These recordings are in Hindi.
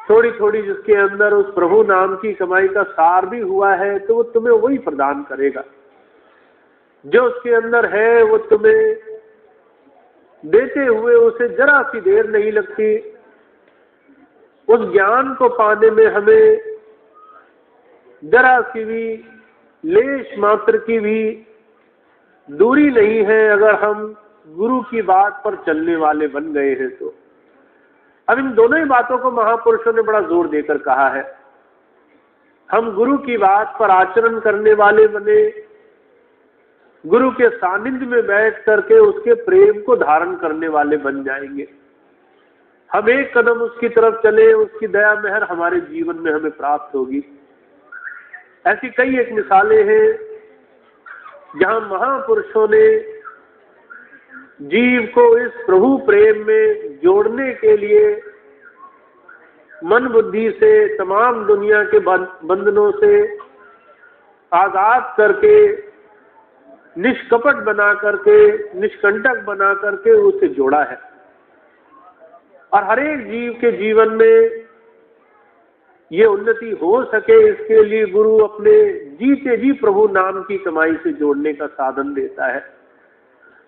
थोड़ी थोड़ी जिसके अंदर उस प्रभु नाम की कमाई का सार भी हुआ है तो वो तुम्हें वही प्रदान करेगा। जो उसके अंदर है वो तुम्हें देते हुए उसे जरा सी देर नहीं लगती। उस ज्ञान को पाने में हमें जरा सी भी लेश मात्र की भी दूरी नहीं है, अगर हम गुरु की बात पर चलने वाले बन गए हैं तो। अब इन दोनों ही बातों को महापुरुषों ने बड़ा जोर देकर कहा है। हम गुरु की बात पर आचरण करने वाले बने, गुरु के सानिध्य में बैठ करके उसके प्रेम को धारण करने वाले बन जाएंगे। हम एक कदम उसकी तरफ चले, उसकी दया मेहर हमारे जीवन में हमें प्राप्त होगी। ऐसी कई एक मिसालें हैं जहां महापुरुषों ने जीव को इस प्रभु प्रेम में जोड़ने के लिए मन बुद्धि से तमाम दुनिया के बंधनों से आजाद करके, निष्कपट बना करके, निष्कंटक बना करके उसे जोड़ा है। और हर एक जीव के जीवन में ये उन्नति हो सके, इसके लिए गुरु अपने जीते जी प्रभु नाम की कमाई से जोड़ने का साधन देता है,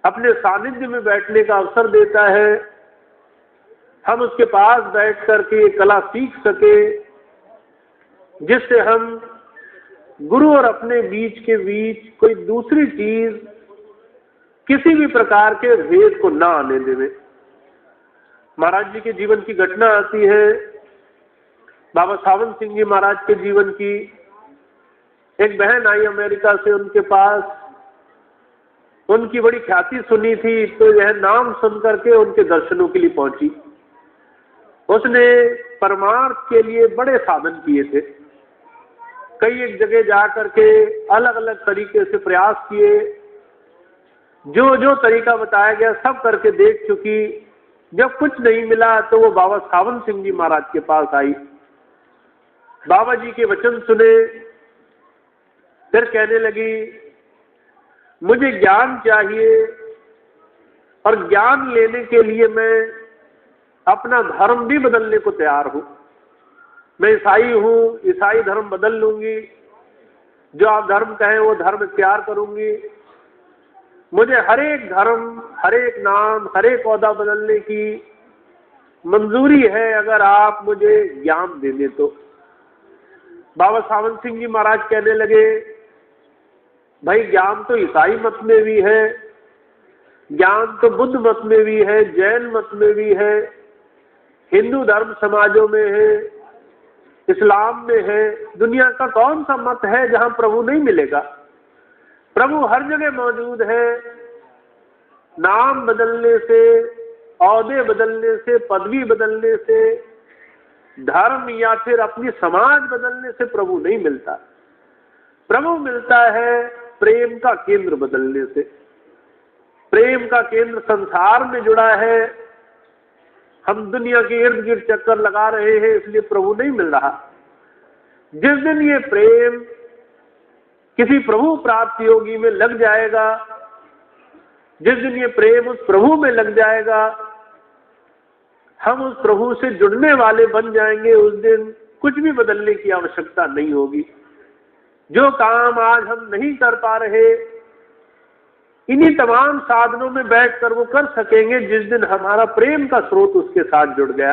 अपने सानिध्य में बैठने का अवसर देता है। हम उसके पास बैठ करके ये कला सीख सके जिससे हम गुरु और अपने बीच के बीच कोई दूसरी चीज, किसी भी प्रकार के भेद को ना आने देवे। महाराज जी के जीवन की घटना आती है, बाबा सावन सिंह जी महाराज के जीवन की। एक बहन आई अमेरिका से उनके पास, उनकी बड़ी ख्याति सुनी थी तो यह नाम सुन करके उनके दर्शनों के लिए पहुंची। उसने परमार्थ के लिए बड़े साधन किए थे, कई एक जगह जा करके अलग अलग तरीके से प्रयास किए, जो जो तरीका बताया गया सब करके देख चुकी। जब कुछ नहीं मिला तो वो बाबा सावन सिंह जी महाराज के पास आई, बाबा जी के वचन सुने, फिर कहने लगी मुझे ज्ञान चाहिए और ज्ञान लेने के लिए मैं अपना धर्म भी बदलने को तैयार हूं। मैं ईसाई हूं, ईसाई धर्म बदल लूंगी, जो आप धर्म कहें वो धर्म इख्तियार करूंगी। मुझे हर एक धर्म, हर एक नाम, हर एक ओहदा बदलने की मंजूरी है अगर आप मुझे ज्ञान दे दें तो। बाबा सावन सिंह जी महाराज कहने लगे भाई ज्ञान तो ईसाई मत में भी है, ज्ञान तो बुद्ध मत में भी है, जैन मत में भी है, हिंदू धर्म समाजों में है, इस्लाम में है। दुनिया का कौन सा मत है जहां प्रभु नहीं मिलेगा? प्रभु हर जगह मौजूद है। नाम बदलने से, औहदे बदलने से, पदवी बदलने से, धर्म या फिर अपनी समाज बदलने से प्रभु नहीं मिलता। प्रभु मिलता है प्रेम का केंद्र बदलने से। प्रेम का केंद्र संसार में जुड़ा है, हम दुनिया के इर्द गिर्द चक्कर लगा रहे हैं इसलिए प्रभु नहीं मिल रहा। जिस दिन ये प्रेम किसी प्रभु प्राप्ति योगी में लग जाएगा, जिस दिन ये प्रेम उस प्रभु में लग जाएगा, हम उस प्रभु से जुड़ने वाले बन जाएंगे। उस दिन कुछ भी बदलने की आवश्यकता नहीं होगी। जो काम आज हम नहीं कर पा रहे, इन्हीं तमाम साधनों में बैठकर वो कर सकेंगे जिस दिन हमारा प्रेम का स्रोत उसके साथ जुड़ गया।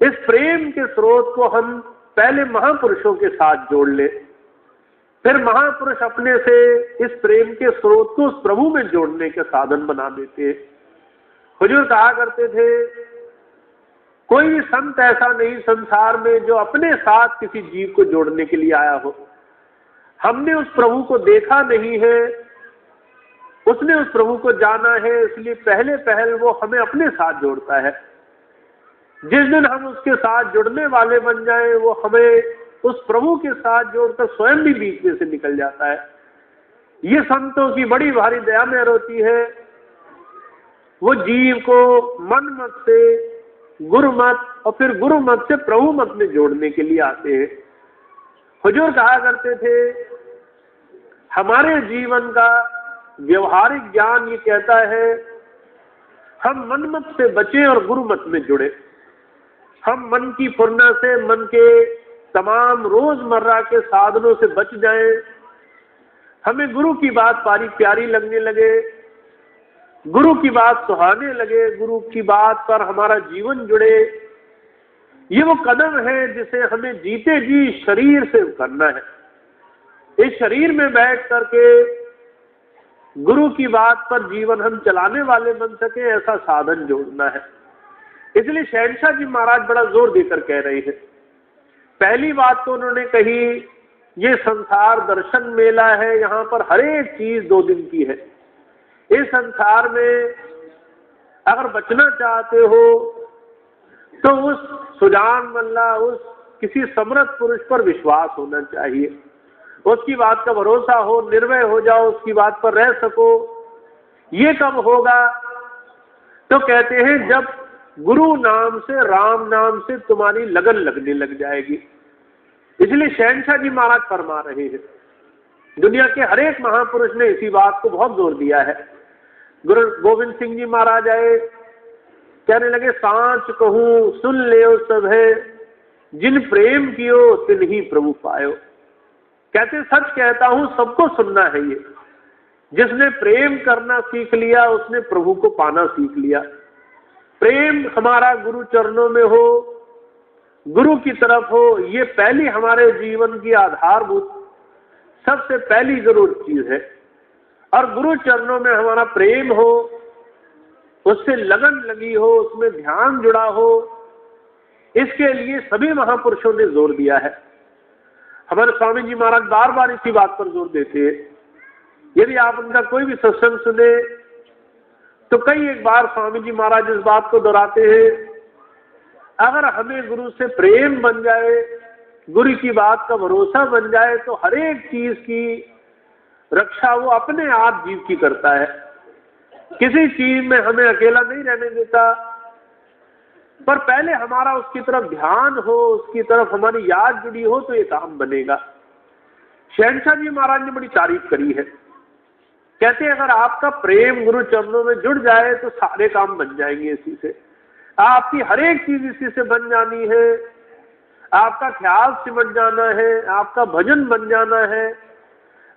इस प्रेम के स्रोत को हम पहले महापुरुषों के साथ जोड़ ले, फिर महापुरुष अपने से इस प्रेम के स्रोत को उस प्रभु में जोड़ने के साधन बना देते हैं। हुजूर कहा करते थे कोई भी संत ऐसा नहीं संसार में जो अपने साथ किसी जीव को जोड़ने के लिए आया हो। हमने उस प्रभु को देखा नहीं है, उसने उस प्रभु को जाना है, इसलिए पहले पहल वो हमें अपने साथ जोड़ता है। जिस दिन हम उसके साथ जुड़ने वाले बन जाएं, वो हमें उस प्रभु के साथ जोड़कर स्वयं भी बीच में से निकल जाता है। ये संतों की बड़ी भारी दया में होती है। वो जीव को मन मत से गुरु मत और फिर गुरु मत से प्रभु मत में जोड़ने के लिए आते हैं। हुजूर कहा करते थे हमारे जीवन का व्यवहारिक ज्ञान ये कहता है हम मन मत से बचे और गुरु मत में जुड़े। हम मन की फुर्ना से, मन के तमाम रोजमर्रा के साधनों से बच जाएं, हमें गुरु की बात प्यारी लगने लगे, गुरु की बात सुहाने लगे, गुरु की बात पर हमारा जीवन जुड़े। ये वो कदम है जिसे हमें जीते जी शरीर से करना है। इस शरीर में बैठ करके गुरु की बात पर जीवन हम चलाने वाले बन सके, ऐसा साधन जोड़ना है। इसलिए शहंशाह जी महाराज बड़ा जोर देकर कह रहे हैं। पहली बात तो उन्होंने कही, ये संसार दर्शन मेला है, यहाँ पर हर एक चीज 2 दिन की है। इस संसार में अगर बचना चाहते हो तो उस सुजान मल्ला, उस किसी समर्थ पुरुष पर विश्वास होना चाहिए, उसकी बात का भरोसा हो, निर्भय हो जाओ, उसकी बात पर रह सको। ये कब होगा? तो कहते हैं जब गुरु नाम से, राम नाम से तुम्हारी लगन लगने लग जाएगी। इसलिए शहंशाह जी महाराज फरमा रहे हैं, दुनिया के हर एक महापुरुष ने इसी बात को बहुत जोर दिया है। गुरु गोविंद सिंह जी महाराज आए, कहने लगे सांच कहूं सुन ले सब है, जिन प्रेम कियो तिन ही प्रभु पायो। कहते सच कहता हूं, सबको सुनना है ये। जिसने प्रेम करना सीख लिया उसने प्रभु को पाना सीख लिया। प्रेम हमारा गुरु चरणों में हो, गुरु की तरफ हो, ये पहली हमारे जीवन की आधारभूत सबसे पहली जरूर चीज है। और गुरु चरणों में हमारा प्रेम हो, उससे लगन लगी हो, उसमें ध्यान जुड़ा हो, इसके लिए सभी महापुरुषों ने जोर दिया है। हमारे स्वामी जी महाराज बार बार इसी बात पर जोर देते हैं। यदि आप उनका कोई भी सत्संग सुने तो कई एक बार स्वामी जी महाराज इस बात को दोहराते हैं, अगर हमें गुरु से प्रेम बन जाए, गुरु की बात का भरोसा बन जाए, तो हर एक चीज की रक्षा वो अपने आप जीव की करता है। किसी चीज में हमें अकेला नहीं रहने देता, पर पहले हमारा उसकी तरफ ध्यान हो, उसकी तरफ हमारी याद जुड़ी हो तो ये काम बनेगा। शहंशाह जी महाराज ने बड़ी तारीफ करी है। कहते हैं अगर आपका प्रेम गुरु चरणों में जुड़ जाए तो सारे काम बन जाएंगे इसी से। आपकी हर एक चीज इसी से बन जानी है। आपका ख्याल सिमट जाना है, आपका भजन बन जाना है,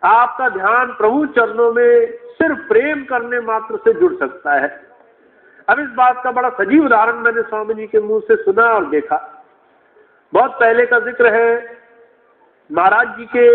आपका ध्यान प्रभु चरणों में सिर्फ प्रेम करने मात्र से जुड़ सकता है। अब इस बात का बड़ा सजीव उदाहरण मैंने स्वामी जी के मुंह से सुना और देखा। बहुत पहले का जिक्र है, महाराज जी के